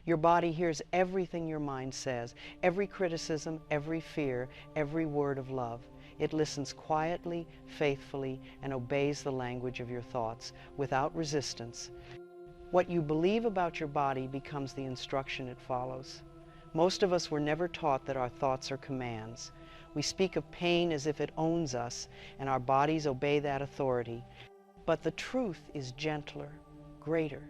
Your body hears everything your mind says, every criticism, every fear, every word of love. It listens quietly, faithfully, and obeys the language of your thoughts without resistance. What you believe about your body becomes the instruction it follows. Most of us were never taught that our thoughts are commands. We speak of pain as if it owns us, and our bodies obey that authority. But the truth is gentler, greater.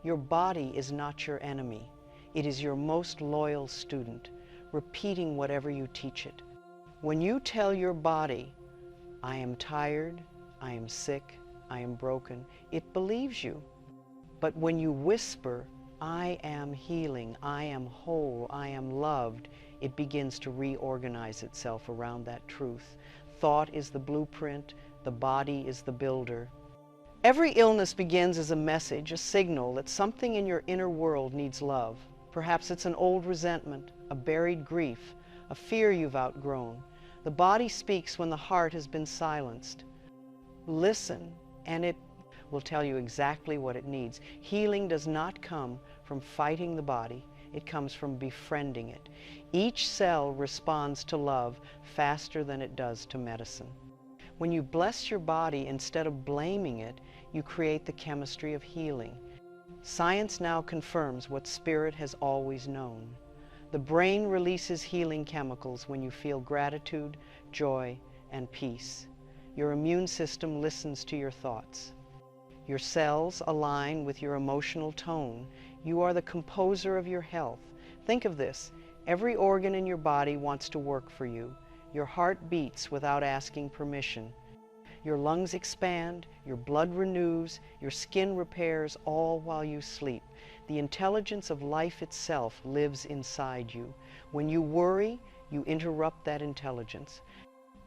Your body is not your enemy. It is your most loyal student, repeating whatever you teach it. When you tell your body, I am tired, I am sick, I am broken, it believes you. But when you whisper, I am healing, I am whole, I am loved, it begins to reorganize itself around that truth. Thought is the blueprint, the body is the builder. Every illness begins as a message, a signal that something in your inner world needs love. Perhaps it's an old resentment, a buried grief, a fear you've outgrown. The body speaks when the heart has been silenced. Listen, and it will tell you exactly what it needs. Healing does not come from fighting the body. It comes from befriending it. Each cell responds to love faster than it does to medicine. When you bless your body instead of blaming it, you create the chemistry of healing. Science now confirms what spirit has always known. The brain releases healing chemicals when you feel gratitude, joy, and peace. Your immune system listens to your thoughts. Your cells align with your emotional tone. You are the composer of your health. Think of this. Every organ in your body wants to work for you. Your heart beats without asking permission. Your lungs expand, your blood renews, your skin repairs, all while you sleep. The intelligence of life itself lives inside you. When you worry, you interrupt that intelligence.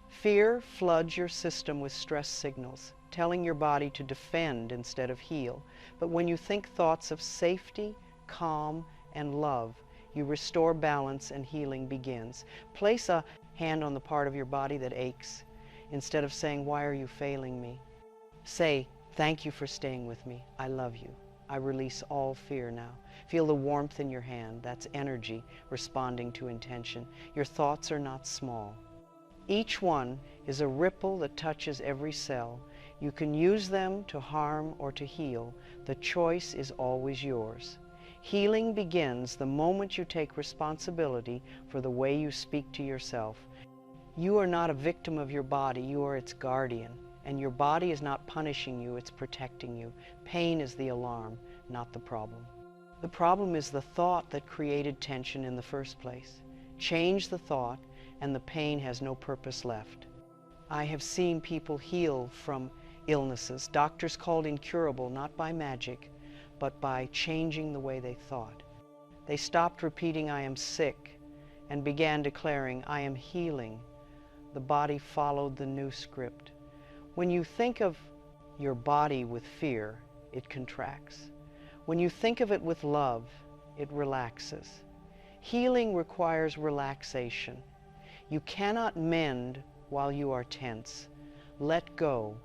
Fear floods your system with stress signals, telling your body to defend instead of heal. But when you think thoughts of safety, calm, and love, you restore balance and healing begins. Place a hand on the part of your body that aches. Instead of saying, why are you failing me? Say, thank you for staying with me. I love you. I release all fear now. Feel the warmth in your hand. That's energy responding to intention. Your thoughts are not small. Each one is a ripple that touches every cell. You can use them to harm or to heal. The choice is always yours. Healing begins the moment you take responsibility for the way you speak to yourself. You are not a victim of your body, you are its guardian. And your body is not punishing you, it's protecting you. Pain is the alarm, not the problem. The problem is the thought that created tension in the first place. Change the thought, and the pain has no purpose left. I have seen people heal from illnesses, doctors called incurable, not by magic, but by changing the way they thought. They stopped repeating, I am sick, and began declaring, I am healing. The body followed the new script. When you think of your body with fear, it contracts. When you think of it with love, it relaxes. Healing requires relaxation. You cannot mend while you are tense. Let go.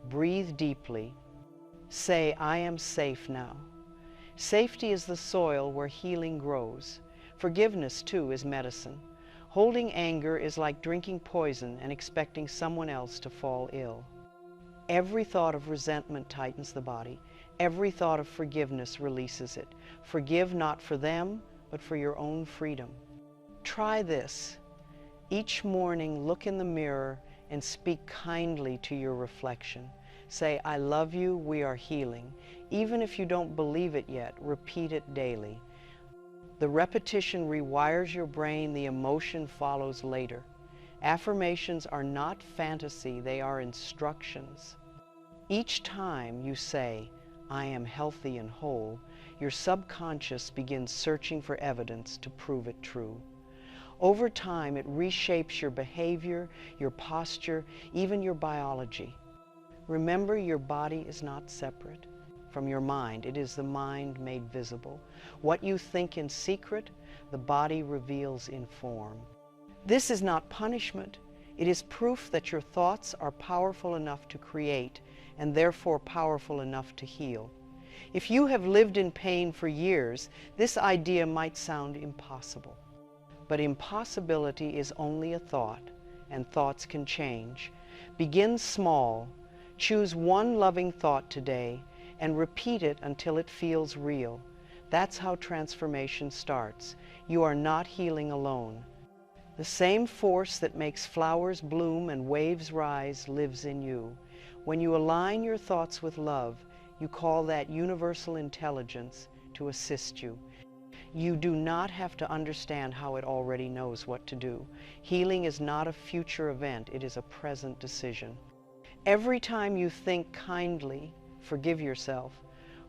Breathe deeply. Say, I am safe now. Safety is the soil where healing grows. Forgiveness, too, is medicine. Holding anger is like drinking poison and expecting someone else to fall ill. Every thought of resentment tightens the body. Every thought of forgiveness releases it. Forgive not for them, but for your own freedom. Try this. Each morning, look in the mirror and speak kindly to your reflection. Say, I love you, we are healing. Even if you don't believe it yet, repeat it daily. The repetition rewires your brain, the emotion follows later. Affirmations are not fantasy, they are instructions. Each time you say, I am healthy and whole, your subconscious begins searching for evidence to prove it true. Over time, it reshapes your behavior, your posture, even your biology. Remember, your body is not separate from your mind. It is the mind made visible. What you think in secret, the body reveals in form. This is not punishment. It is proof that your thoughts are powerful enough to create and therefore powerful enough to heal. If you have lived in pain for years, this idea might sound impossible. But impossibility is only a thought, and thoughts can change. Begin small. Choose one loving thought today and repeat it until it feels real. That's how transformation starts. You are not healing alone. The same force that makes flowers bloom and waves rise lives in you. When you align your thoughts with love, you call that universal intelligence to assist you. You do not have to understand how it already knows what to do. Healing is not a future event, it is a present decision. Every time you think kindly, forgive yourself,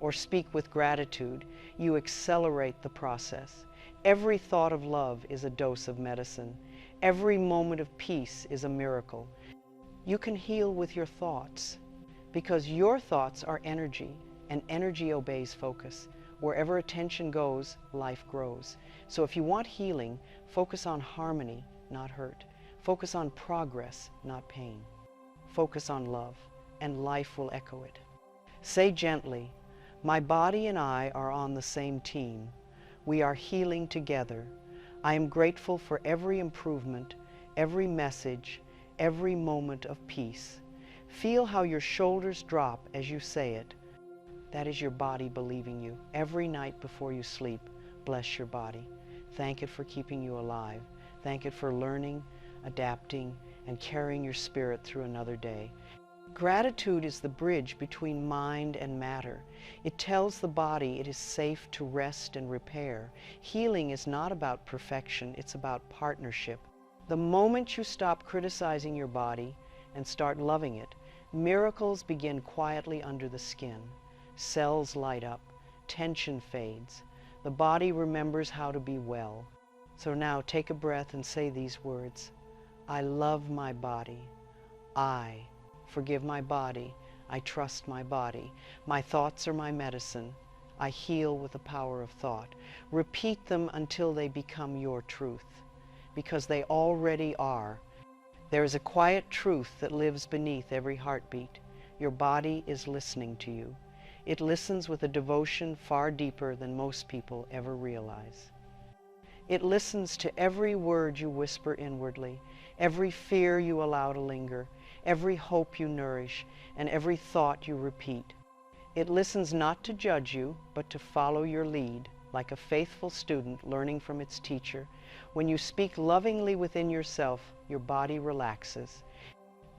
or speak with gratitude, you accelerate the process. Every thought of love is a dose of medicine. Every moment of peace is a miracle. You can heal with your thoughts, because your thoughts are energy, and energy obeys focus. Wherever attention goes, life grows. So if you want healing, focus on harmony, not hurt. Focus on progress, not pain. Focus on love, and life will echo it. Say gently, "My body and I are on the same team. We are healing together. I am grateful for every improvement, every message, every moment of peace." Feel how your shoulders drop as you say it. That is your body believing you. Every night before you sleep, bless your body. Thank it for keeping you alive. Thank it for learning, adapting, and carrying your spirit through another day. Gratitude is the bridge between mind and matter. It tells the body it is safe to rest and repair. Healing is not about perfection, it's about partnership. The moment you stop criticizing your body and start loving it, miracles begin quietly under the skin. Cells light up, tension fades. The body remembers how to be well. So now take a breath and say these words. I love my body. I forgive my body. I trust my body. My thoughts are my medicine. I heal with the power of thought. Repeat them until they become your truth, because they already are. There is a quiet truth that lives beneath every heartbeat. Your body is listening to you. It listens with a devotion far deeper than most people ever realize. It listens to every word you whisper inwardly, every fear you allow to linger, every hope you nourish, and every thought you repeat. It listens not to judge you, but to follow your lead, like a faithful student learning from its teacher. When you speak lovingly within yourself, your body relaxes,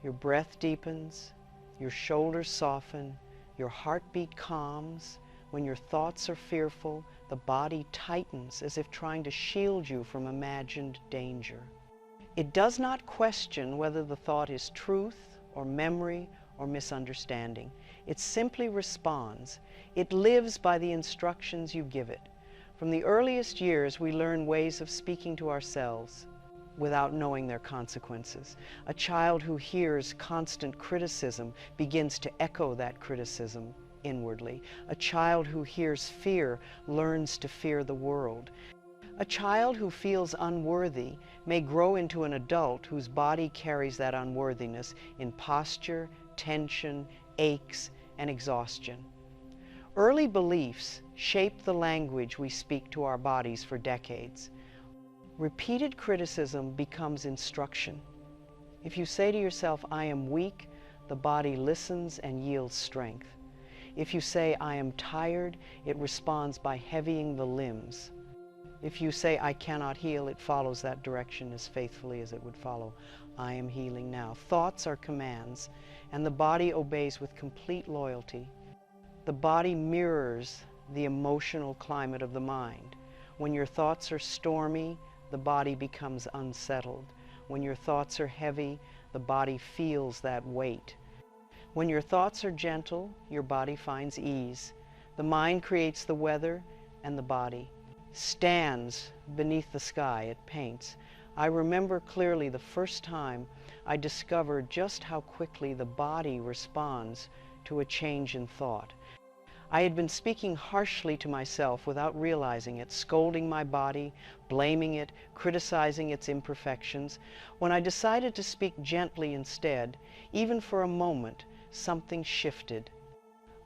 your breath deepens, your shoulders soften, your heartbeat calms. When your thoughts are fearful, the body tightens as if trying to shield you from imagined danger. It does not question whether the thought is truth or memory or misunderstanding. It simply responds. It lives by the instructions you give it. From the earliest years, we learn ways of speaking to ourselves without knowing their consequences. A child who hears constant criticism begins to echo that criticism inwardly. A child who hears fear learns to fear the world. A child who feels unworthy may grow into an adult whose body carries that unworthiness in posture, tension, aches, and exhaustion. Early beliefs shape the language we speak to our bodies for decades. Repeated criticism becomes instruction. If you say to yourself, I am weak, the body listens and yields strength. If you say, I am tired, it responds by heavying the limbs. If you say, I cannot heal, it follows that direction as faithfully as it would follow, I am healing now. Thoughts are commands, and the body obeys with complete loyalty. The body mirrors the emotional climate of the mind. When your thoughts are stormy, the body becomes unsettled. When your thoughts are heavy, the body feels that weight. When your thoughts are gentle, your body finds ease. The mind creates the weather, and the body stands beneath the sky it paints. I remember clearly the first time I discovered just how quickly the body responds to a change in thought. I had been speaking harshly to myself without realizing it, scolding my body, blaming it, criticizing its imperfections. When I decided to speak gently instead, even for a moment, something shifted.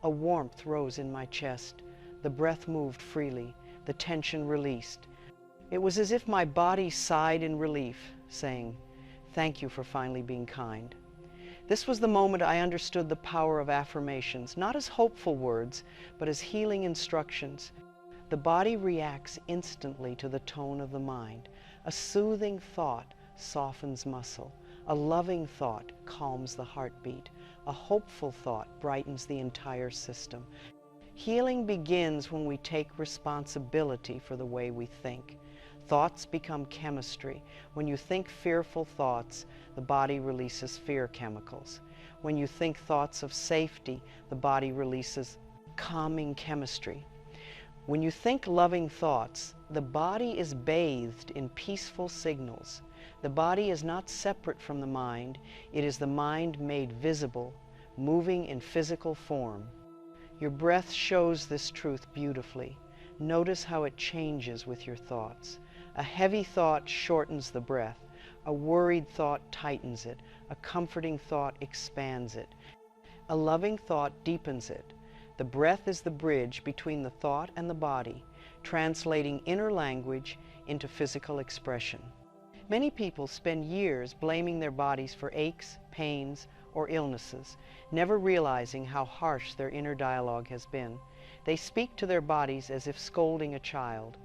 A warmth rose in my chest. The breath moved freely, the tension released. It was as if my body sighed in relief, saying, "Thank you for finally being kind." This was the moment I understood the power of affirmations, not as hopeful words, but as healing instructions. The body reacts instantly to the tone of the mind. A soothing thought softens muscle. A loving thought calms the heartbeat. A hopeful thought brightens the entire system. Healing begins when we take responsibility for the way we think. Thoughts become chemistry. When you think fearful thoughts, the body releases fear chemicals. When you think thoughts of safety, the body releases calming chemistry. When you think loving thoughts, the body is bathed in peaceful signals. The body is not separate from the mind. It is the mind made visible, moving in physical form. Your breath shows this truth beautifully. Notice how it changes with your thoughts. A heavy thought shortens the breath. A worried thought tightens it. A comforting thought expands it. A loving thought deepens it. The breath is the bridge between the thought and the body, translating inner language into physical expression. Many people spend years blaming their bodies for aches, pains, or illnesses, never realizing how harsh their inner dialogue has been. They speak to their bodies as if scolding a child.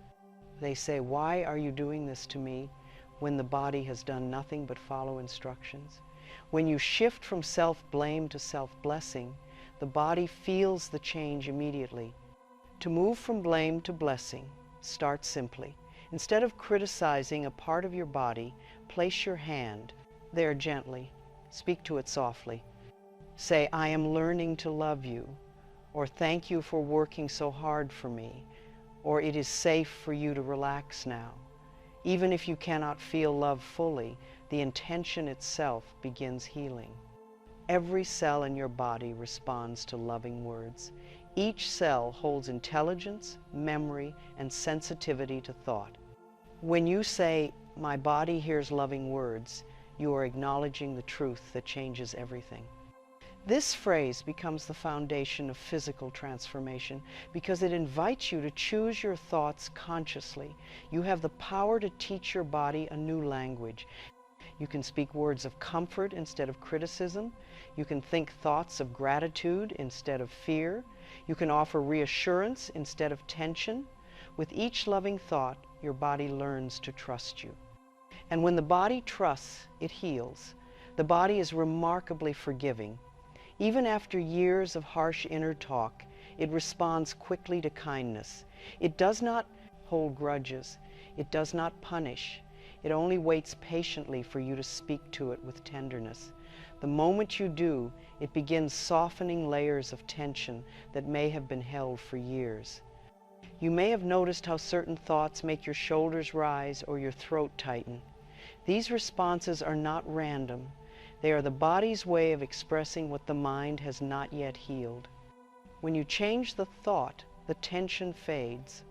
They say, "Why are you doing this to me?" when the body has done nothing but follow instructions. When you shift from self-blame to self-blessing, the body feels the change immediately. To move from blame to blessing, start simply. Instead of criticizing a part of your body, place your hand there gently. Speak to it softly. Say, "I am learning to love you," or "Thank you for working so hard for me," or "It is safe for you to relax now." Even if you cannot feel love fully, the intention itself begins healing. Every cell in your body responds to loving words. Each cell holds intelligence, memory, and sensitivity to thought. When you say, "My body hears loving words," you are acknowledging the truth that changes everything. This phrase becomes the foundation of physical transformation because it invites you to choose your thoughts consciously. You have the power to teach your body a new language. You can speak words of comfort instead of criticism. You can think thoughts of gratitude instead of fear. You can offer reassurance instead of tension. With each loving thought, your body learns to trust you. And when the body trusts, it heals. The body is remarkably forgiving. Even after years of harsh inner talk, it responds quickly to kindness. It does not hold grudges. It does not punish. It only waits patiently for you to speak to it with tenderness. The moment you do, it begins softening layers of tension that may have been held for years. You may have noticed how certain thoughts make your shoulders rise or your throat tighten. These responses are not random. They are the body's way of expressing what the mind has not yet healed. When you change the thought, the tension fades.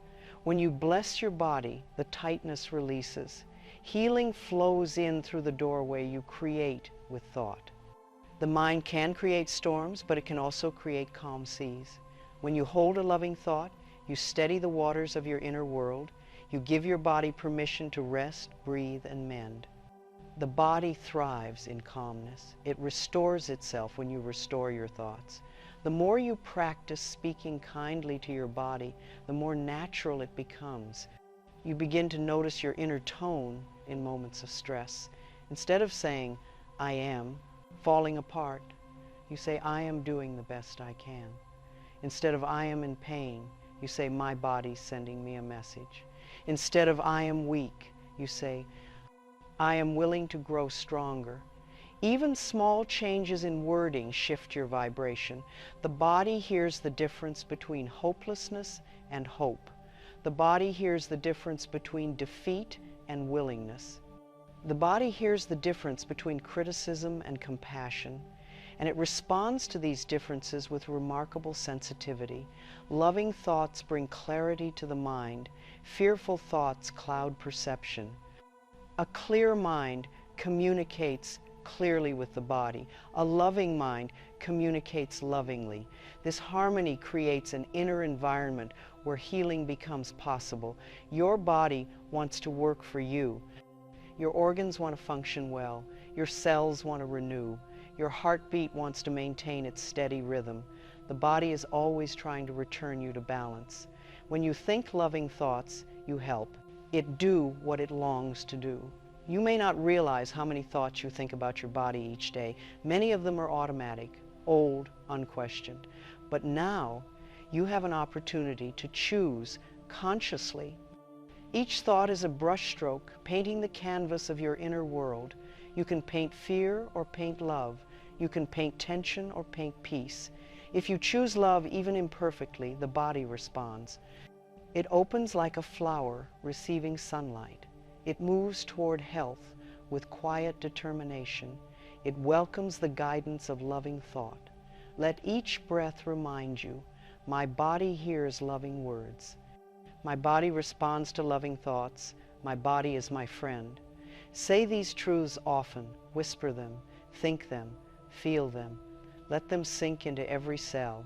When you bless your body, the tightness releases. Healing flows in through the doorway you create with thought. The mind can create storms, but it can also create calm seas. When you hold a loving thought, you steady the waters of your inner world. You give your body permission to rest, breathe, and mend. The body thrives in calmness. It restores itself when you restore your thoughts. The more you practice speaking kindly to your body, the more natural it becomes. You begin to notice your inner tone in moments of stress. Instead of saying, "I am," falling apart, you say, "I am doing the best I can." Instead of "I am in pain," you say, "My body's sending me a message." Instead of "I am weak," you say, "I am willing to grow stronger." Even small changes in wording shift your vibration. The body hears the difference between hopelessness and hope. The body hears the difference between defeat and willingness. The body hears the difference between criticism and compassion, and it responds to these differences with remarkable sensitivity. Loving thoughts bring clarity to the mind. Fearful thoughts cloud perception. A clear mind communicates clearly with the body. A loving mind communicates lovingly. This harmony creates an inner environment where healing becomes possible. Your body wants to work for you. Your organs want to function well. Your cells want to renew. Your heartbeat wants to maintain its steady rhythm. The body is always trying to return you to balance. When you think loving thoughts, you help it do what it longs to do. You may not realize how many thoughts you think about your body each day. Many of them are automatic, old, unquestioned. But now, you have an opportunity to choose consciously. Each thought is a brushstroke painting the canvas of your inner world. You can paint fear or paint love. You can paint tension or paint peace. If you choose love, even imperfectly, the body responds. It opens like a flower receiving sunlight. It moves toward health with quiet determination. It welcomes the guidance of loving thought. Let each breath remind you, my body hears loving words. My body responds to loving thoughts. My body is my friend. Say these truths often. Whisper them. Think them. Feel them. Let them sink into every cell.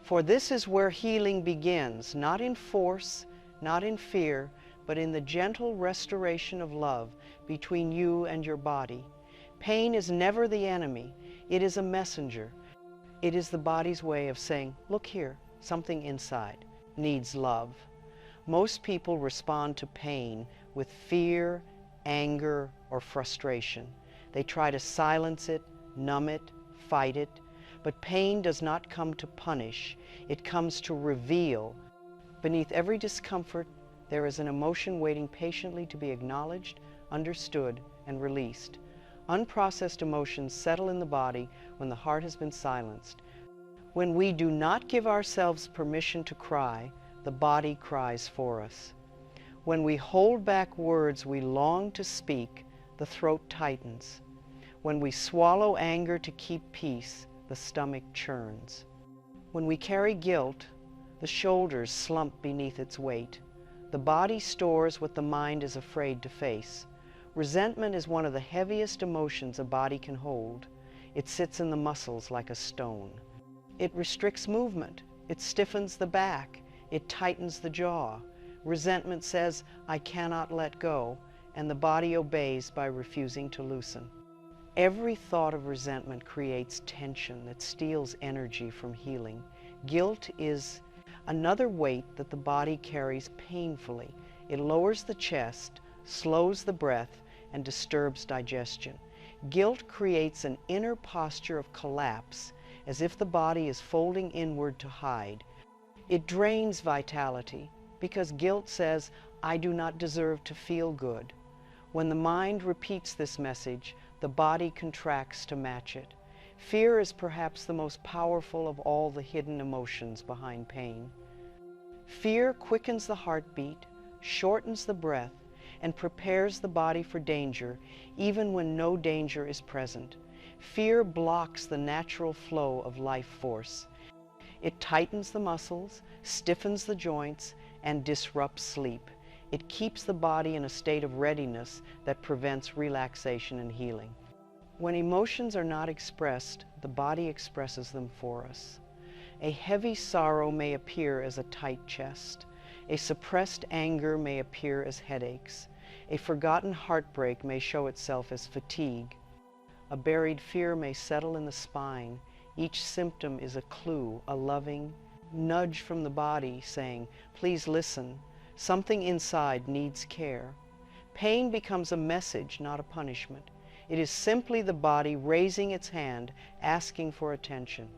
For this is where healing begins, not in force, not in fear, but in the gentle restoration of love between you and your body. Pain is never the enemy. It is a messenger. It is the body's way of saying, look here, something inside needs love. Most people respond to pain with fear, anger, or frustration. They try to silence it, numb it, fight it. But pain does not come to punish. It comes to reveal. Beneath every discomfort, there is an emotion waiting patiently to be acknowledged, understood, and released. Unprocessed emotions settle in the body when the heart has been silenced. When we do not give ourselves permission to cry, the body cries for us. When we hold back words we long to speak, the throat tightens. When we swallow anger to keep peace, the stomach churns. When we carry guilt, the shoulders slump beneath its weight. The body stores what the mind is afraid to face. Resentment is one of the heaviest emotions a body can hold. It sits in the muscles like a stone. It restricts movement. It stiffens the back. It tightens the jaw. Resentment says, I cannot let go, and the body obeys by refusing to loosen. Every thought of resentment creates tension that steals energy from healing. Guilt is another weight that the body carries painfully. It lowers the chest, slows the breath, and disturbs digestion. Guilt creates an inner posture of collapse, as if the body is folding inward to hide. It drains vitality, because guilt says, I do not deserve to feel good. When the mind repeats this message, the body contracts to match it. Fear is perhaps the most powerful of all the hidden emotions behind pain. Fear quickens the heartbeat, shortens the breath, and prepares the body for danger, even when no danger is present. Fear blocks the natural flow of life force. It tightens the muscles, stiffens the joints, and disrupts sleep. It keeps the body in a state of readiness that prevents relaxation and healing. When emotions are not expressed, the body expresses them for us. A heavy sorrow may appear as a tight chest. A suppressed anger may appear as headaches. A forgotten heartbreak may show itself as fatigue. A buried fear may settle in the spine. Each symptom is a clue, a loving nudge from the body saying, please listen. Something inside needs care. Pain becomes a message, not a punishment. It is simply the body raising its hand, asking for attention.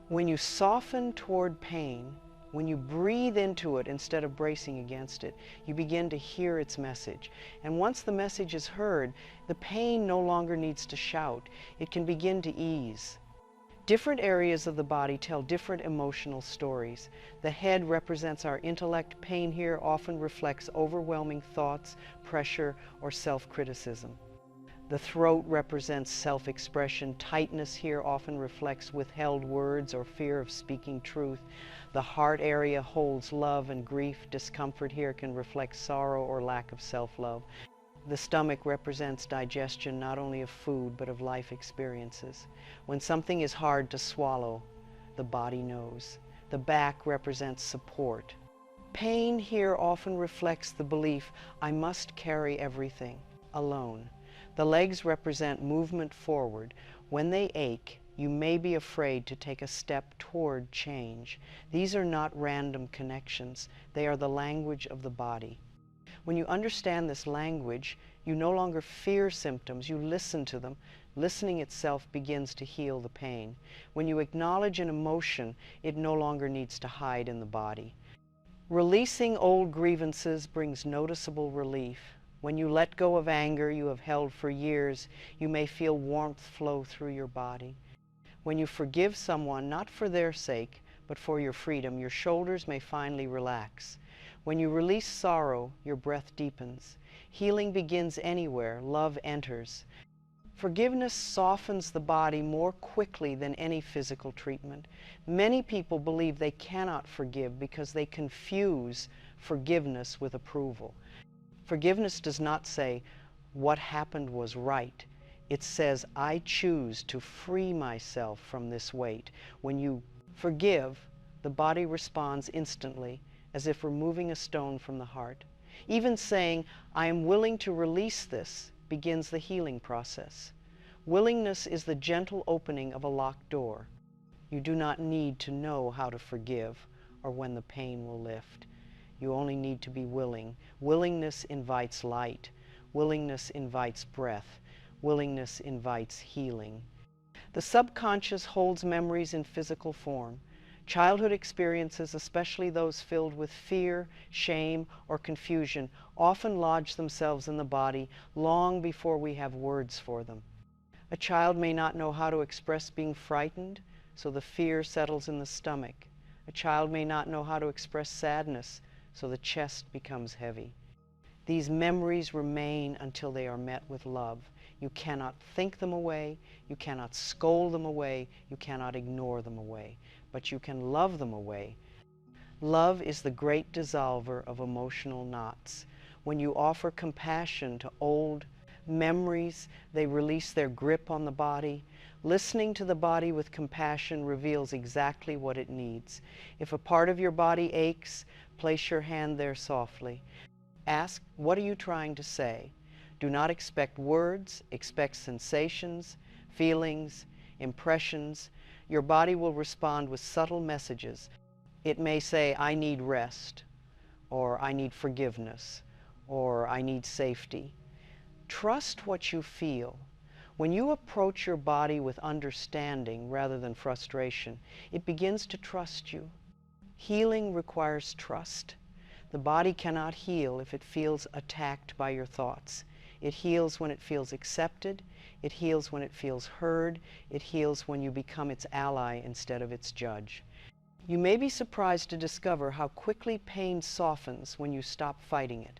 When you soften toward pain, when you breathe into it instead of bracing against it, you begin to hear its message. And once the message is heard, the pain no longer needs to shout. It can begin to ease. Different areas of the body tell different emotional stories. The head represents our intellect. Pain here often reflects overwhelming thoughts, pressure, or self-criticism. The throat represents self-expression. Tightness here often reflects withheld words or fear of speaking truth. The heart area holds love and grief. Discomfort here can reflect sorrow or lack of self-love. The stomach represents digestion not only of food but of life experiences. When something is hard to swallow, the body knows. The back represents support. Pain here often reflects the belief, I must carry everything alone. The legs represent movement forward. When they ache, you may be afraid to take a step toward change. These are not random connections. They are the language of the body. When you understand this language, you no longer fear symptoms, you listen to them. Listening itself begins to heal the pain. When you acknowledge an emotion, it no longer needs to hide in the body. Releasing old grievances brings noticeable relief. When you let go of anger you have held for years, you may feel warmth flow through your body. When you forgive someone, not for their sake, but for your freedom, your shoulders may finally relax. When you release sorrow, your breath deepens. Healing begins anywhere. Love enters. Forgiveness softens the body more quickly than any physical treatment. Many people believe they cannot forgive because they confuse forgiveness with approval. Forgiveness does not say, what happened was right. It says, I choose to free myself from this weight. When you forgive, the body responds instantly, as if removing a stone from the heart. Even saying, I am willing to release this, begins the healing process. Willingness is the gentle opening of a locked door. You do not need to know how to forgive or when the pain will lift. You only need to be willing. Willingness invites light. Willingness invites breath. Willingness invites healing. The subconscious holds memories in physical form. Childhood experiences, especially those filled with fear, shame, or confusion, often lodge themselves in the body long before we have words for them. A child may not know how to express being frightened, so the fear settles in the stomach. A child may not know how to express sadness, so the chest becomes heavy. These memories remain until they are met with love. You cannot think them away, you cannot scold them away, you cannot ignore them away, but you can love them away. Love is the great dissolver of emotional knots. When you offer compassion to old memories, they release their grip on the body. Listening to the body with compassion reveals exactly what it needs. If a part of your body aches, place your hand there softly. Ask, what are you trying to say? Do not expect words, expect sensations, feelings, impressions. Your body will respond with subtle messages. It may say, I need rest, or I need forgiveness, or I need safety. Trust what you feel. When you approach your body with understanding rather than frustration, it begins to trust you. Healing requires trust. The body cannot heal if it feels attacked by your thoughts. It heals when it feels accepted. It heals when it feels heard. It heals when you become its ally instead of its judge. You may be surprised to discover how quickly pain softens when you stop fighting it.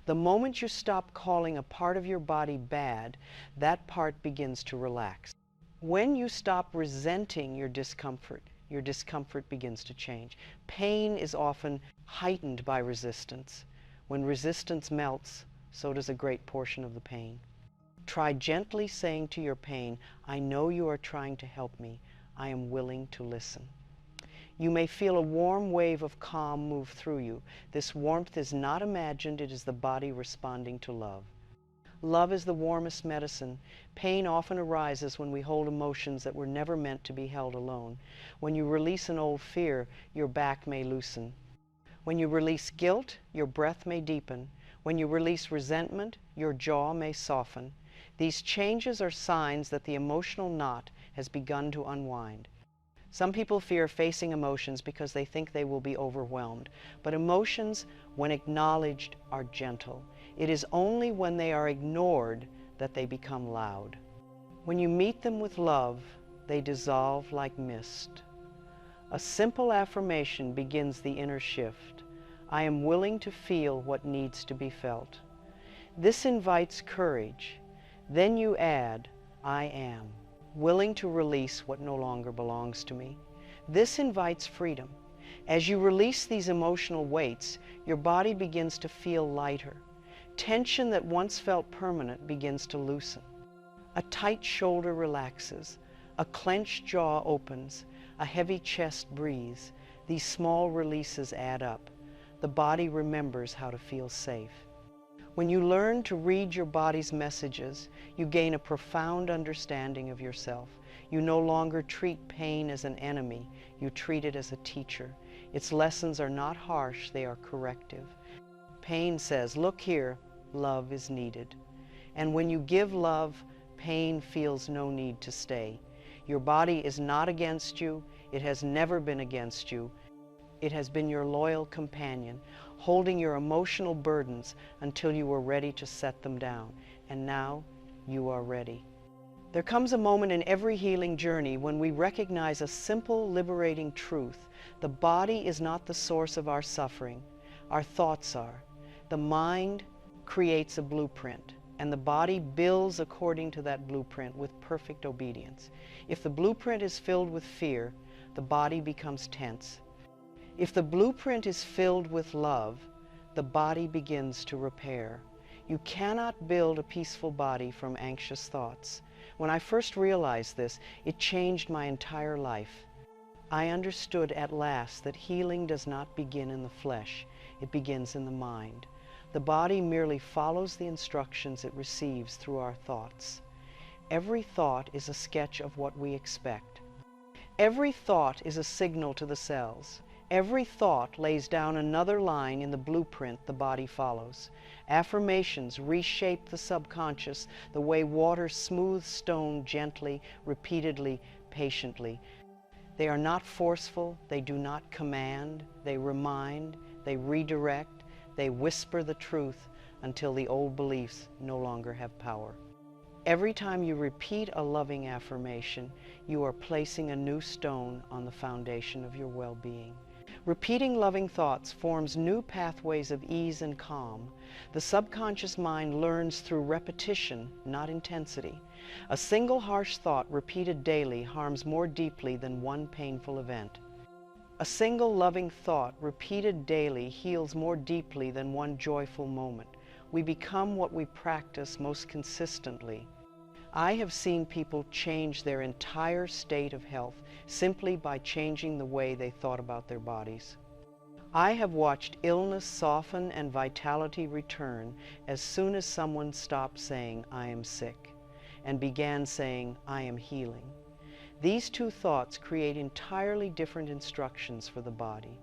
The moment you stop calling a part of your body bad, that part begins to relax. When you stop resenting your discomfort begins to change. Pain is often heightened by resistance. When resistance melts, so does a great portion of the pain. Try gently saying to your pain, I know you are trying to help me. I am willing to listen. You may feel a warm wave of calm move through you. This warmth is not imagined, it is the body responding to love. Love is the warmest medicine. Pain often arises when we hold emotions that were never meant to be held alone. When you release an old fear, your back may loosen. When you release guilt, your breath may deepen. When you release resentment, your jaw may soften. These changes are signs that the emotional knot has begun to unwind. Some people fear facing emotions because they think they will be overwhelmed. But emotions, when acknowledged, are gentle. It is only when they are ignored that they become loud. When you meet them with love, they dissolve like mist. A simple affirmation begins the inner shift. I am willing to feel what needs to be felt. This invites courage. Then you add, I am willing to release what no longer belongs to me. This invites freedom. As you release these emotional weights, your body begins to feel lighter. Tension that once felt permanent begins to loosen. A tight shoulder relaxes, a clenched jaw opens, a heavy chest breathes. These small releases add up. The body remembers how to feel safe. When you learn to read your body's messages, you gain a profound understanding of yourself. You no longer treat pain as an enemy, you treat it as a teacher. Its lessons are not harsh, they are corrective. Pain says, look here, love is needed. And when you give love, pain feels no need to stay. Your body is not against you, it has never been against you. It has been your loyal companion, holding your emotional burdens until you were ready to set them down. And now you are ready. There comes a moment in every healing journey when we recognize a simple, liberating truth. The body is not the source of our suffering. Our thoughts are. The mind creates a blueprint, and the body builds according to that blueprint with perfect obedience. If the blueprint is filled with fear, the body becomes tense. If the blueprint is filled with love, the body begins to repair. You cannot build a peaceful body from anxious thoughts. When I first realized this, it changed my entire life. I understood at last that healing does not begin in the flesh, it begins in the mind. The body merely follows the instructions it receives through our thoughts. Every thought is a sketch of what we expect. Every thought is a signal to the cells. Every thought lays down another line in the blueprint the body follows. Affirmations reshape the subconscious the way water smooths stone gently, repeatedly, patiently. They are not forceful, they do not command, they remind, they redirect, they whisper the truth until the old beliefs no longer have power. Every time you repeat a loving affirmation, you are placing a new stone on the foundation of your well-being. Repeating loving thoughts forms new pathways of ease and calm. The subconscious mind learns through repetition, not intensity. A single harsh thought repeated daily harms more deeply than one painful event. A single loving thought repeated daily heals more deeply than one joyful moment. We become what we practice most consistently. I have seen people change their entire state of health simply by changing the way they thought about their bodies. I have watched illness soften and vitality return as soon as someone stopped saying, "I am sick," and began saying, "I am healing." These two thoughts create entirely different instructions for the body.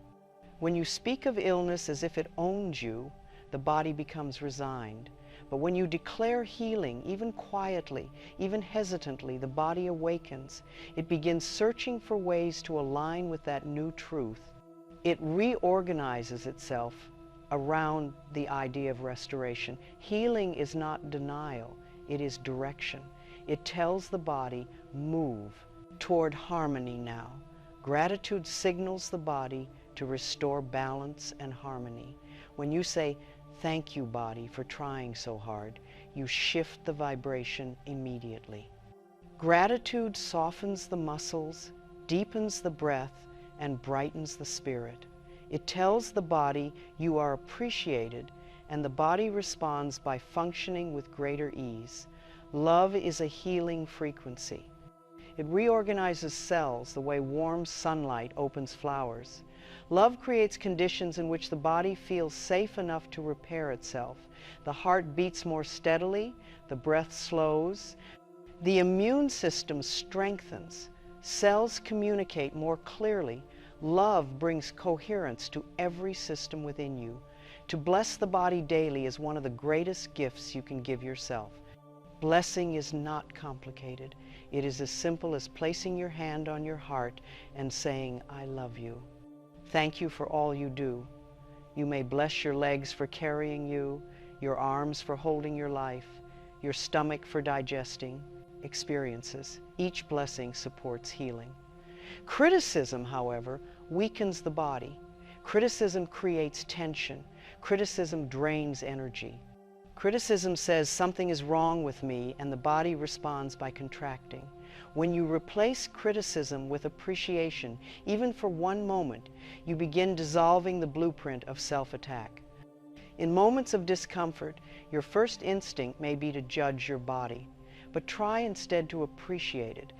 When you speak of illness as if it owns you, the body becomes resigned. But when you declare healing, even quietly, even hesitantly, the body awakens. It begins searching for ways to align with that new truth. It reorganizes itself around the idea of restoration. Healing is not denial, it is direction. It tells the body, move toward harmony now. Gratitude signals the body to restore balance and harmony. When you say, "Thank you, body, for trying so hard," you shift the vibration immediately. Gratitude softens the muscles, deepens the breath, and brightens the spirit. It tells the body you are appreciated, and the body responds by functioning with greater ease. Love is a healing frequency. It reorganizes cells the way warm sunlight opens flowers. Love creates conditions in which the body feels safe enough to repair itself. The heart beats more steadily, the breath slows, the immune system strengthens, cells communicate more clearly. Love brings coherence to every system within you. To bless the body daily is one of the greatest gifts you can give yourself. Blessing is not complicated. It is as simple as placing your hand on your heart and saying, "I love you. Thank you for all you do." You may bless your legs for carrying you, your arms for holding your life, your stomach for digesting experiences. Each blessing supports healing. Criticism, however, weakens the body. Criticism creates tension. Criticism drains energy. Criticism says something is wrong with me, and the body responds by contracting. When you replace criticism with appreciation, even for one moment, you begin dissolving the blueprint of self-attack. In moments of discomfort, your first instinct may be to judge your body, but try instead to appreciate it.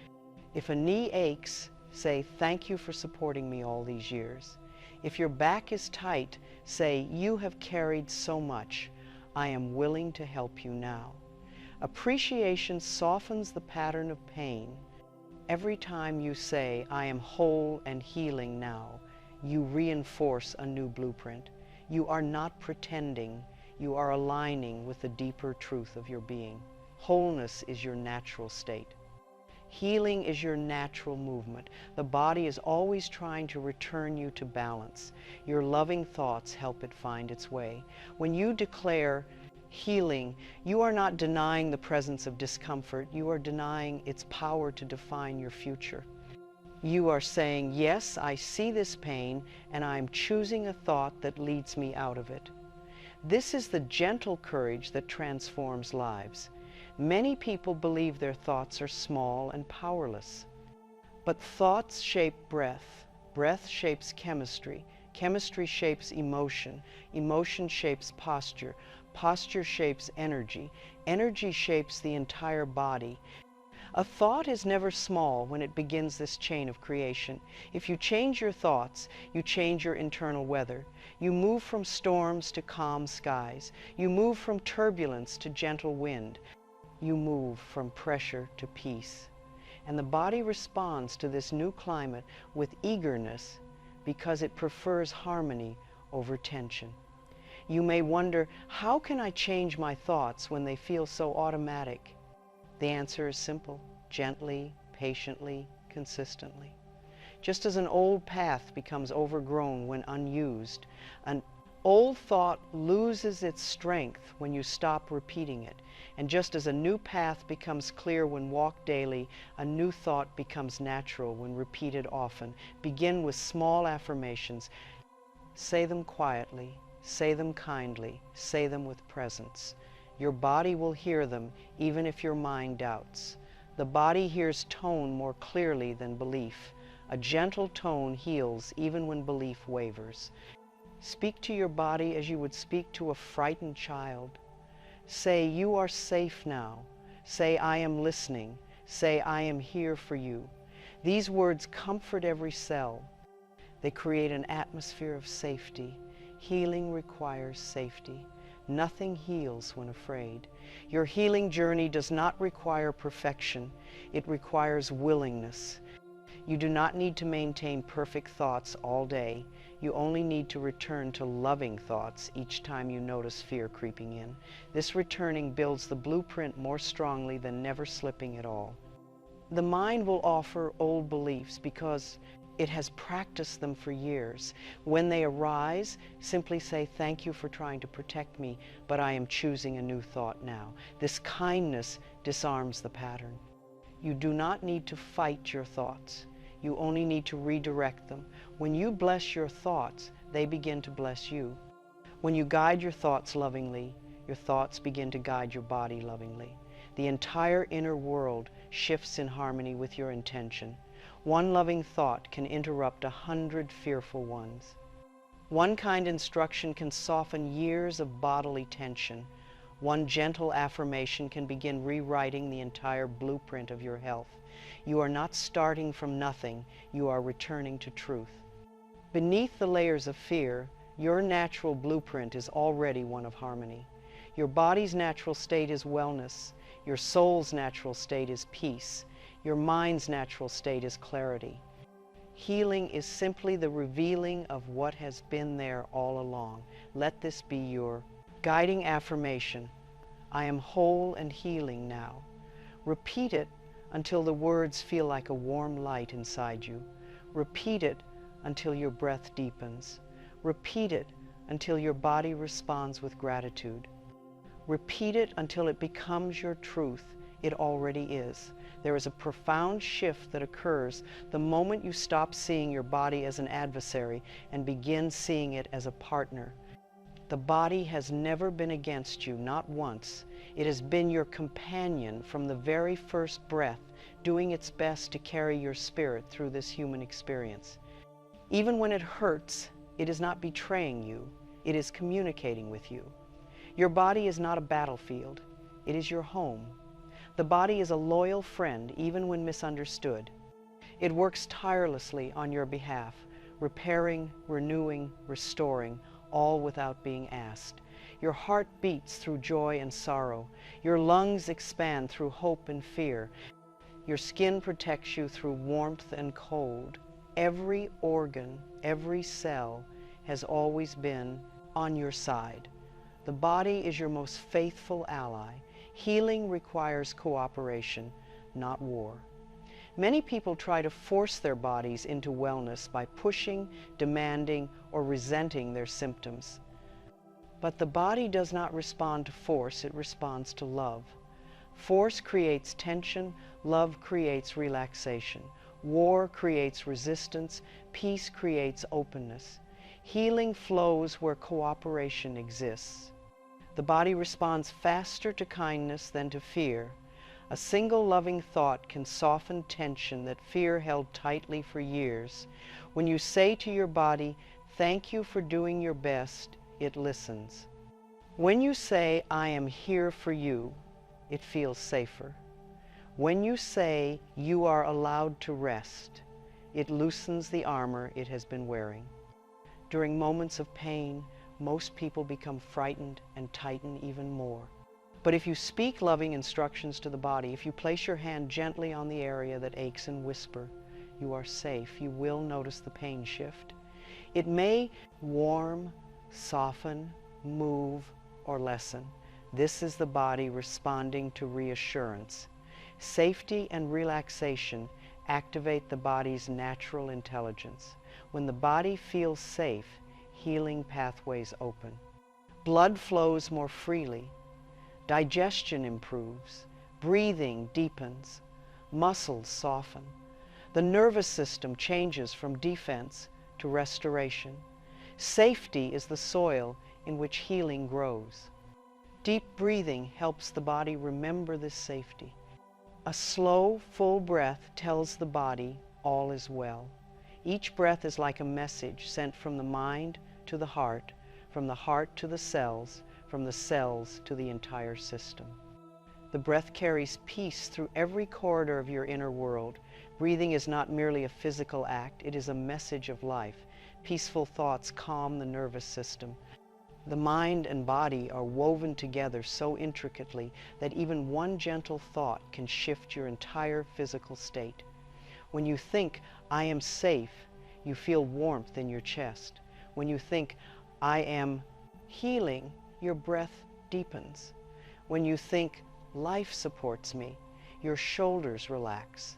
If a knee aches, say, "Thank you for supporting me all these years." If your back is tight, say, "You have carried so much. I am willing to help you now." Appreciation softens the pattern of pain. Every time you say, "I am whole and healing now," you reinforce a new blueprint. You are not pretending. You are aligning with the deeper truth of your being. Wholeness is your natural state. Healing is your natural movement. The body is always trying to return you to balance. Your loving thoughts help it find its way. When you declare healing, you are not denying the presence of discomfort. You are denying its power to define your future. You are saying, "Yes, I see this pain, and I'm choosing a thought that leads me out of it." This is the gentle courage that transforms lives. Many people believe their thoughts are small and powerless. But thoughts shape breath. Breath shapes chemistry. Chemistry shapes emotion. Emotion shapes posture. Posture shapes energy. Energy shapes the entire body. A thought is never small when it begins this chain of creation. If you change your thoughts, you change your internal weather. You move from storms to calm skies. You move from turbulence to gentle wind. You move from pressure to peace. And the body responds to this new climate with eagerness because it prefers harmony over tension. You may wonder, how can I change my thoughts when they feel so automatic? The answer is simple: gently, patiently, consistently. Just as an old path becomes overgrown when unused, an old thought loses its strength when you stop repeating it. And just as a new path becomes clear when walked daily, a new thought becomes natural when repeated often. Begin with small affirmations. Say them quietly, say them kindly, say them with presence. Your body will hear them even if your mind doubts. The body hears tone more clearly than belief. A gentle tone heals even when belief wavers. Speak to your body as you would speak to a frightened child. Say, "You are safe now." Say, "I am listening." Say, "I am here for you." These words comfort every cell. They create an atmosphere of safety. Healing requires safety. Nothing heals when afraid. Your healing journey does not require perfection. It requires willingness. You do not need to maintain perfect thoughts all day. You only need to return to loving thoughts each time you notice fear creeping in. This returning builds the blueprint more strongly than never slipping at all. The mind will offer old beliefs because it has practiced them for years. When they arise, simply say, "Thank you for trying to protect me, but I am choosing a new thought now." This kindness disarms the pattern. You do not need to fight your thoughts. You only need to redirect them. When you bless your thoughts, they begin to bless you. When you guide your thoughts lovingly, your thoughts begin to guide your body lovingly. The entire inner world shifts in harmony with your intention. One loving thought can interrupt 100 fearful ones. One kind instruction can soften years of bodily tension. One gentle affirmation can begin rewriting the entire blueprint of your health. You are not starting from nothing. You are returning to truth. Beneath the layers of fear, your natural blueprint is already one of harmony. Your body's natural state is wellness. Your soul's natural state is peace. Your mind's natural state is clarity. Healing is simply the revealing of what has been there all along. Let this be your guiding affirmation. I am whole and healing now. Repeat it until the words feel like a warm light inside you. Repeat it until your breath deepens. Repeat it until your body responds with gratitude. Repeat it until it becomes your truth. It already is. There is a profound shift that occurs the moment you stop seeing your body as an adversary and begin seeing it as a partner. The body has never been against you, not once. It has been your companion from the very first breath, doing its best to carry your spirit through this human experience. Even when it hurts, it is not betraying you. It is communicating with you. Your body is not a battlefield. It is your home. The body is a loyal friend, even when misunderstood. It works tirelessly on your behalf, repairing, renewing, restoring, all without being asked. Your heart beats through joy and sorrow. Your lungs expand through hope and fear. Your skin protects you through warmth and cold. Every organ, every cell has always been on your side. The body is your most faithful ally. Healing requires cooperation, not war. Many people try to force their bodies into wellness by pushing, demanding, or resenting their symptoms. But the body does not respond to force, it responds to love. Force creates tension, love creates relaxation. War creates resistance, peace creates openness. Healing flows where cooperation exists. The body responds faster to kindness than to fear. A single loving thought can soften tension that fear held tightly for years. When you say to your body, "Thank you for doing your best," it listens. When you say, "I am here for you," it feels safer. When you say, "You are allowed to rest," it loosens the armor it has been wearing. During moments of pain, most people become frightened and tighten even more. But if you speak loving instructions to the body, if you place your hand gently on the area that aches and whisper, "You are safe," you will notice the pain shift. It may warm, soften, move, or lessen. This is the body responding to reassurance. Safety and relaxation activate the body's natural intelligence. When the body feels safe, healing pathways open. Blood flows more freely. Digestion improves. Breathing deepens. Muscles soften. The nervous system changes from defense to restoration. Safety is the soil in which healing grows. Deep breathing helps the body remember this safety. A slow, full breath tells the body all is well. Each breath is like a message sent from the mind to the heart, from the heart to the cells, from the cells to the entire system. The breath carries peace through every corridor of your inner world. Breathing is not merely a physical act, it is a message of life. Peaceful thoughts calm the nervous system. The mind and body are woven together so intricately that even one gentle thought can shift your entire physical state. When you think, "I am safe," you feel warmth in your chest. When you think, "I am healing," your breath deepens. When you think, "Life supports me," your shoulders relax.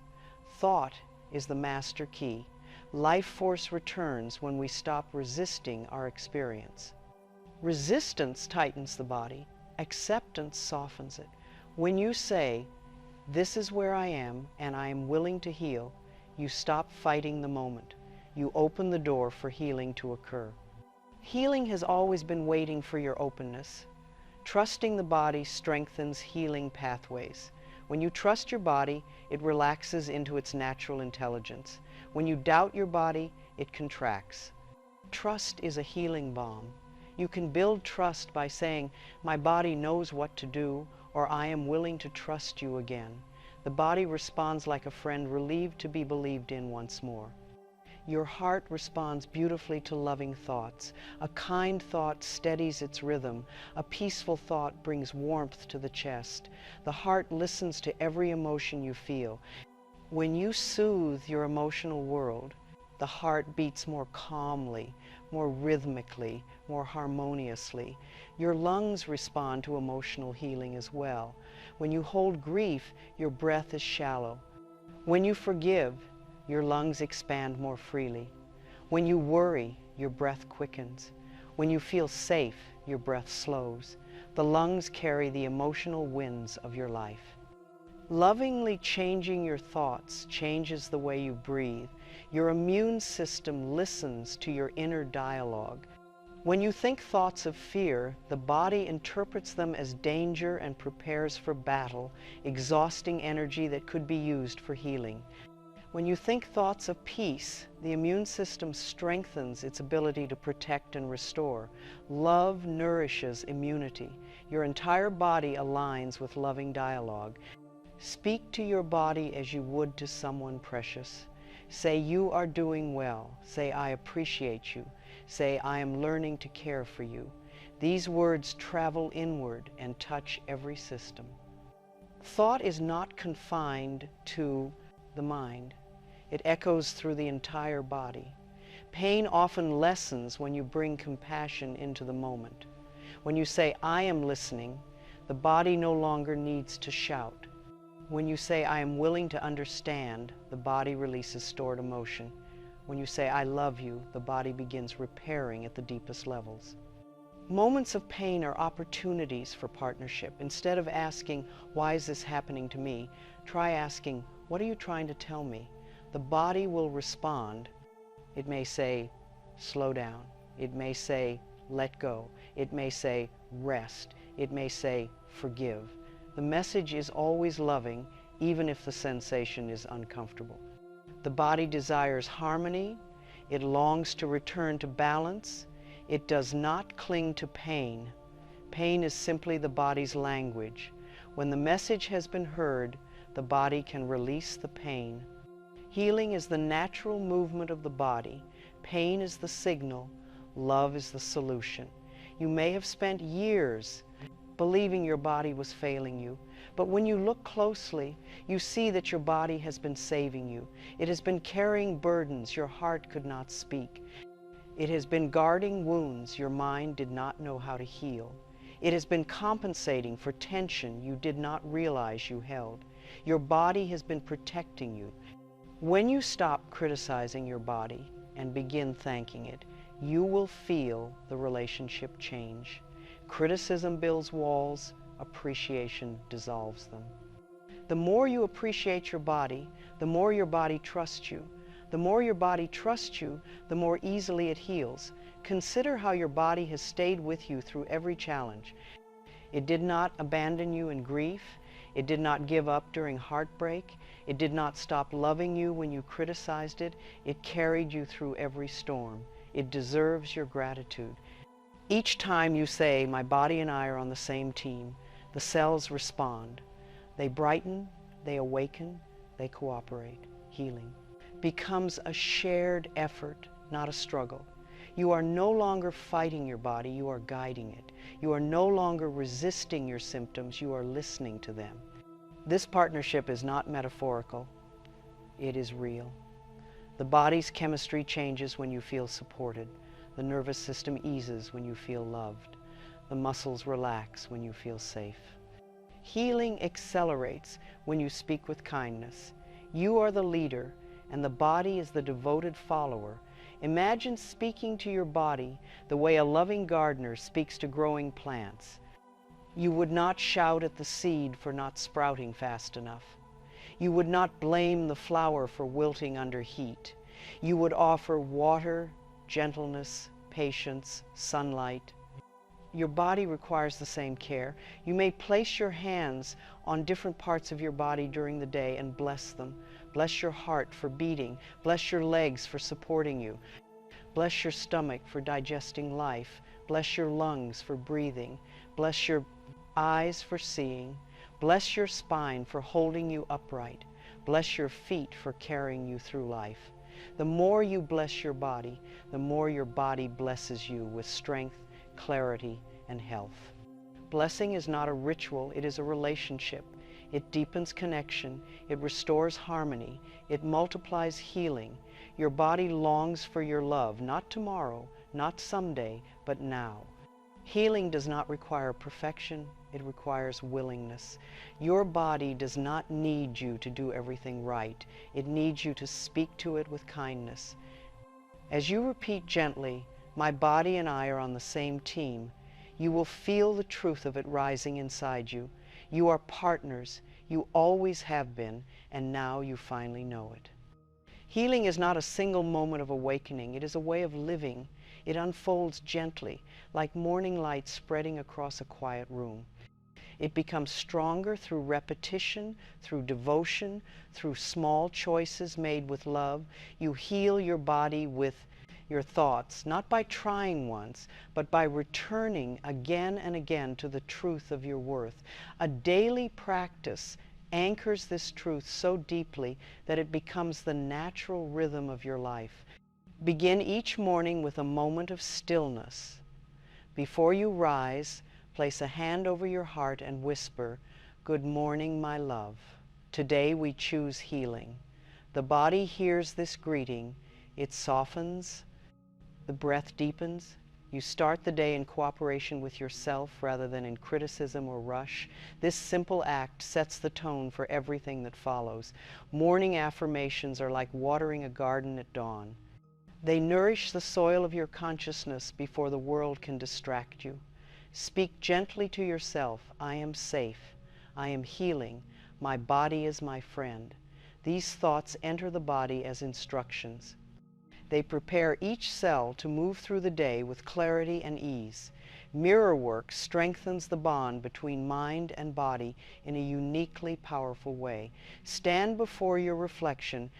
Thought is the master key. Life force returns when we stop resisting our experience. Resistance tightens the body. Acceptance softens it. When you say, "This is where I am and I am willing to heal," you stop fighting the moment. You open the door for healing to occur. Healing has always been waiting for your openness. Trusting the body strengthens healing pathways. When you trust your body, it relaxes into its natural intelligence. When you doubt your body, it contracts. Trust is a healing balm. You can build trust by saying, "My body knows what to do," or "I am willing to trust you again." The body responds like a friend relieved to be believed in once more. Your heart responds beautifully to loving thoughts. A kind thought steadies its rhythm. A peaceful thought brings warmth to the chest. The heart listens to every emotion you feel. When you soothe your emotional world, the heart beats more calmly, more rhythmically, more harmoniously. Your lungs respond to emotional healing as well. When you hold grief, your breath is shallow. When you forgive, your lungs expand more freely. When you worry, your breath quickens. When you feel safe, your breath slows. The lungs carry the emotional winds of your life. Lovingly changing your thoughts changes the way you breathe. Your immune system listens to your inner dialogue. When you think thoughts of fear, the body interprets them as danger and prepares for battle, exhausting energy that could be used for healing. When you think thoughts of peace, the immune system strengthens its ability to protect and restore. Love nourishes immunity. Your entire body aligns with loving dialogue. Speak to your body as you would to someone precious. Say, "You are doing well." Say, "I appreciate you." Say, "I am learning to care for you." These words travel inward and touch every system. Thought is not confined to the mind. It echoes through the entire body. Pain often lessens when you bring compassion into the moment. When you say, "I am listening," the body no longer needs to shout. When you say, "I am willing to understand," the body releases stored emotion. When you say, "I love you," the body begins repairing at the deepest levels. Moments of pain are opportunities for partnership. Instead of asking, "Why is this happening to me?" try asking, "What are you trying to tell me?" The body will respond. It may say, "Slow down." It may say, "Let go." It may say, "Rest." It may say, "Forgive." The message is always loving, even if the sensation is uncomfortable. The body desires harmony. It longs to return to balance. It does not cling to pain. Pain is simply the body's language. When the message has been heard, the body can release the pain. Healing is the natural movement of the body. Pain is the signal. Love is the solution. You may have spent years believing your body was failing you, but when you look closely, you see that your body has been saving you. It has been carrying burdens your heart could not speak. It has been guarding wounds your mind did not know how to heal. It has been compensating for tension you did not realize you held. Your body has been protecting you. When you stop criticizing your body and begin thanking it, you will feel the relationship change. Criticism builds walls, appreciation dissolves them. The more you appreciate your body, the more your body trusts you. The more your body trusts you, the more easily it heals. Consider how your body has stayed with you through every challenge. It did not abandon you in grief. It did not give up during heartbreak. It did not stop loving you when you criticized it. It carried you through every storm. It deserves your gratitude. Each time you say, "My body and I are on the same team," the cells respond. They brighten, they awaken, they cooperate. Healing becomes a shared effort, not a struggle. You are no longer fighting your body, you are guiding it. You are no longer resisting your symptoms, you are listening to them. This partnership is not metaphorical, it is real. The body's chemistry changes when you feel supported. The nervous system eases when you feel loved. The muscles relax when you feel safe. Healing accelerates when you speak with kindness. You are the leader, and the body is the devoted follower. Imagine speaking to your body the way a loving gardener speaks to growing plants. You would not shout at the seed for not sprouting fast enough. You would not blame the flower for wilting under heat. You would offer water, gentleness, patience, sunlight. Your body requires the same care. You may place your hands on different parts of your body during the day and bless them. Bless your heart for beating. Bless your legs for supporting you. Bless your stomach for digesting life. Bless your lungs for breathing. Bless your eyes for seeing. Bless your spine for holding you upright. Bless your feet for carrying you through life. The more you bless your body, the more your body blesses you with strength, clarity, and health. Blessing is not a ritual, it is a relationship. It deepens connection, it restores harmony, it multiplies healing. Your body longs for your love, not tomorrow, not someday, but now. Healing does not require perfection, it requires willingness. Your body does not need you to do everything right. It needs you to speak to it with kindness. As you repeat gently, "My body and I are on the same team," you will feel the truth of it rising inside you. You are partners. You always have been, and now you finally know it. Healing is not a single moment of awakening. It is a way of living. It unfolds gently, like morning light spreading across a quiet room. It becomes stronger through repetition, through devotion, through small choices made with love. You heal your body with your thoughts, not by trying once, but by returning again and again to the truth of your worth. A daily practice anchors this truth so deeply that it becomes the natural rhythm of your life. Begin each morning with a moment of stillness. Before you rise, place a hand over your heart and whisper, "Good morning, my love. Today we choose healing." The body hears this greeting. It softens, the breath deepens. You start the day in cooperation with yourself rather than in criticism or rush. This simple act sets the tone for everything that follows. Morning affirmations are like watering a garden at dawn. They nourish the soil of your consciousness before the world can distract you. Speak gently to yourself, "I am safe. I am healing. My body is my friend." These thoughts enter the body as instructions. They prepare each cell to move through the day with clarity and ease. Mirror work strengthens the bond between mind and body in a uniquely powerful way. Stand before your reflection,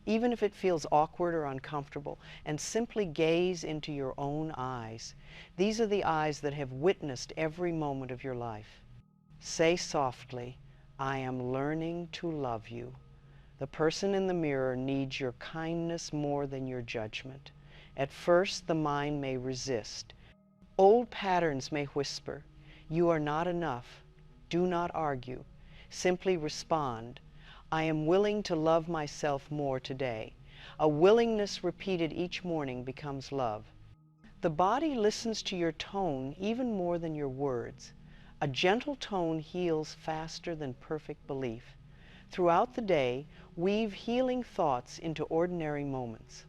even if it feels awkward or uncomfortable, and simply gaze into your own eyes. These are the eyes that have witnessed every moment of your life. Say softly, "I am learning to love you." The person in the mirror needs your kindness more than your judgment. At first, the mind may resist. Old patterns may whisper, "You are not enough." Do not argue. Simply respond, "I am willing to love myself more today." A willingness repeated each morning becomes love. The body listens to your tone even more than your words. A gentle tone heals faster than perfect belief. Throughout the day, weave healing thoughts into ordinary moments.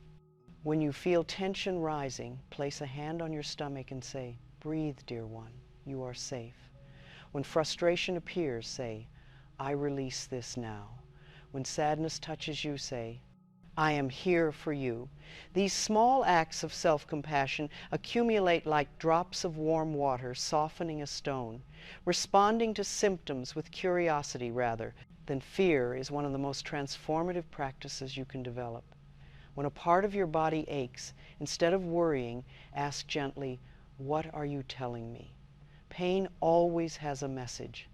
When you feel tension rising, place a hand on your stomach and say, "Breathe, dear one, you are safe." When frustration appears, say, "I release this now." When sadness touches you, say, "I am here for you." These small acts of self-compassion accumulate like drops of warm water softening a stone. Responding to symptoms with curiosity rather than fear is one of the most transformative practices you can develop. When a part of your body aches, instead of worrying, ask gently, "What are you telling me?" Pain always has a message.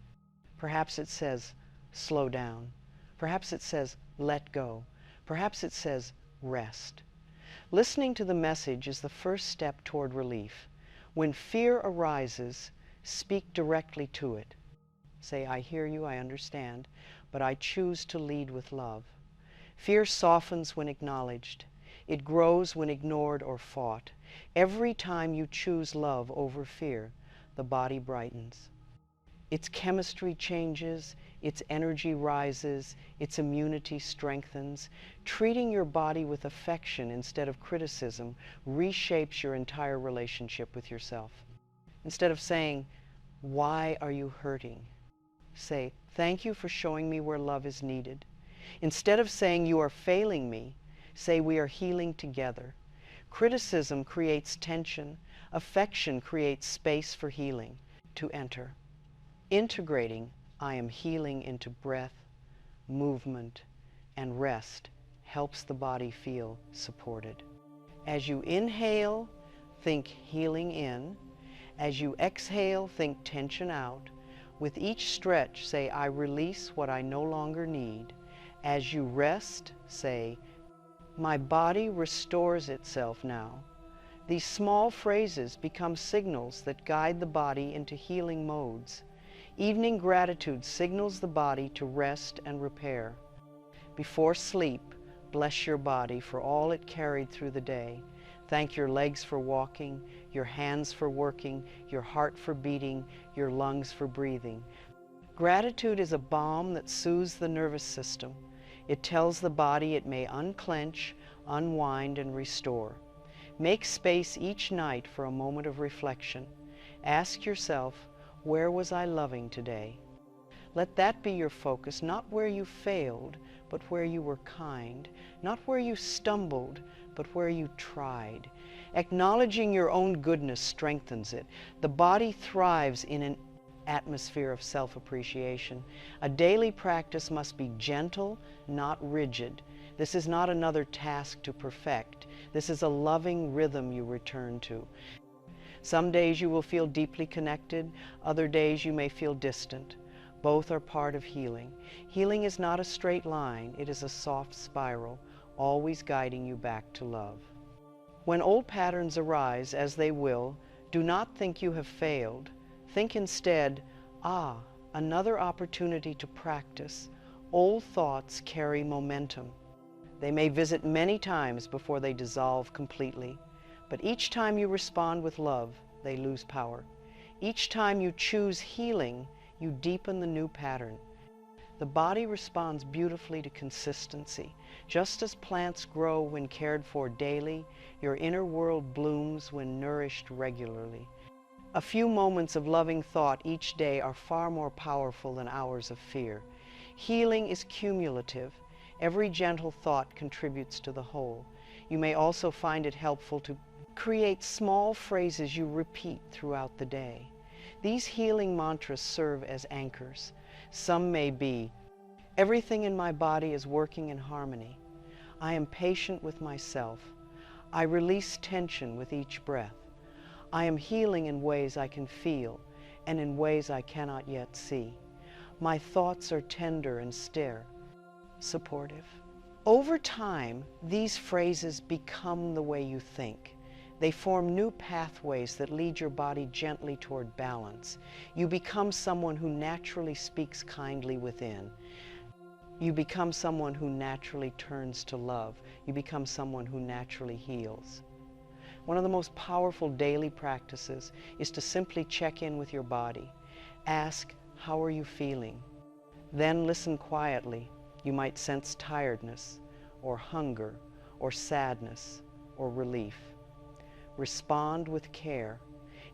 Perhaps it says, "Slow down." Perhaps it says, "Let go." Perhaps it says, "Rest." Listening to the message is the first step toward relief. When fear arises, speak directly to it. Say, "I hear you, I understand, but I choose to lead with love." Fear softens when acknowledged. It grows when ignored or fought. Every time you choose love over fear, the body brightens. Its chemistry changes, its energy rises, its immunity strengthens. Treating your body with affection instead of criticism reshapes your entire relationship with yourself. Instead of saying, "Why are you hurting?" say, "Thank you for showing me where love is needed." Instead of saying, "You are failing me," say, "We are healing together." Criticism creates tension. Affection creates space for healing to enter. Integrating "I am healing" into breath, movement, and rest helps the body feel supported. As you inhale, think healing in. As you exhale, think tension out. With each stretch, say, "I release what I no longer need." As you rest, say, "My body restores itself now." These small phrases become signals that guide the body into healing modes. Evening gratitude signals the body to rest and repair. Before sleep, bless your body for all it carried through the day. Thank your legs for walking, your hands for working, your heart for beating, your lungs for breathing. Gratitude is a balm that soothes the nervous system. It tells the body it may unclench, unwind, and restore. Make space each night for a moment of reflection. Ask yourself, "Where was I loving today?" Let that be your focus, not where you failed, but where you were kind, not where you stumbled, but where you tried. Acknowledging your own goodness strengthens it. The body thrives in an atmosphere of self-appreciation. A daily practice must be gentle, not rigid. This is not another task to perfect. This is a loving rhythm you return to. Some days you will feel deeply connected, other days you may feel distant. Both are part of healing. Healing is not a straight line, it is a soft spiral, always guiding you back to love. When old patterns arise, as they will, do not think you have failed. Think instead, another opportunity to practice. Old thoughts carry momentum. They may visit many times before they dissolve completely. But each time you respond with love, they lose power. Each time you choose healing, you deepen the new pattern. The body responds beautifully to consistency. Just as plants grow when cared for daily, your inner world blooms when nourished regularly. A few moments of loving thought each day are far more powerful than hours of fear. Healing is cumulative. Every gentle thought contributes to the whole. You may also find it helpful to create small phrases you repeat throughout the day. These healing mantras serve as anchors. Some may be, everything in my body is working in harmony. I am patient with myself. I release tension with each breath. I am healing in ways I can feel and in ways I cannot yet see. My thoughts are tender and supportive. Over time, these phrases become the way you think. They form new pathways that lead your body gently toward balance. You become someone who naturally speaks kindly within. You become someone who naturally turns to love. You become someone who naturally heals. One of the most powerful daily practices is to simply check in with your body. Ask, how are you feeling? Then listen quietly. You might sense tiredness, or hunger, or sadness, or relief. Respond with care.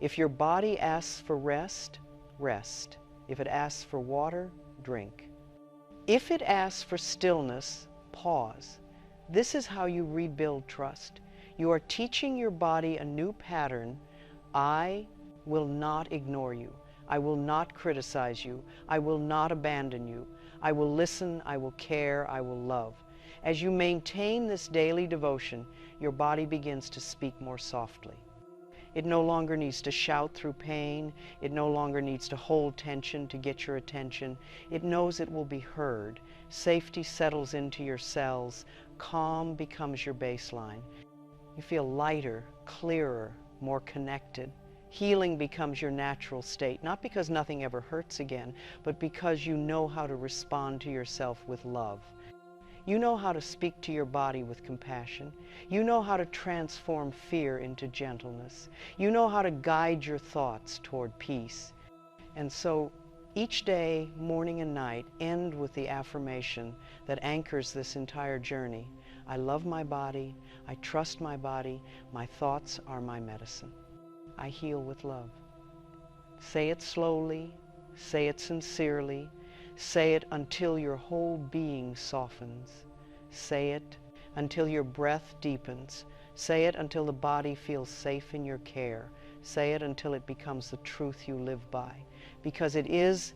If your body asks for rest, rest. If it asks for water, drink. If it asks for stillness, pause. This is how you rebuild trust. You are teaching your body a new pattern. I will not ignore you. I will not criticize you. I will not abandon you. I will listen, I will care, I will love. As you maintain this daily devotion, your body begins to speak more softly. It no longer needs to shout through pain. It no longer needs to hold tension to get your attention. It knows it will be heard. Safety settles into your cells. Calm becomes your baseline. You feel lighter, clearer, more connected. Healing becomes your natural state, not because nothing ever hurts again, but because you know how to respond to yourself with love. You know how to speak to your body with compassion. You know how to transform fear into gentleness. You know how to guide your thoughts toward peace. And so each day, morning and night, end with the affirmation that anchors this entire journey. I love my body. I trust my body. My thoughts are my medicine. I heal with love. Say it slowly. Say it sincerely. Say it until your whole being softens. Say it until your breath deepens. Say it until the body feels safe in your care. Say it until it becomes the truth you live by. Because it is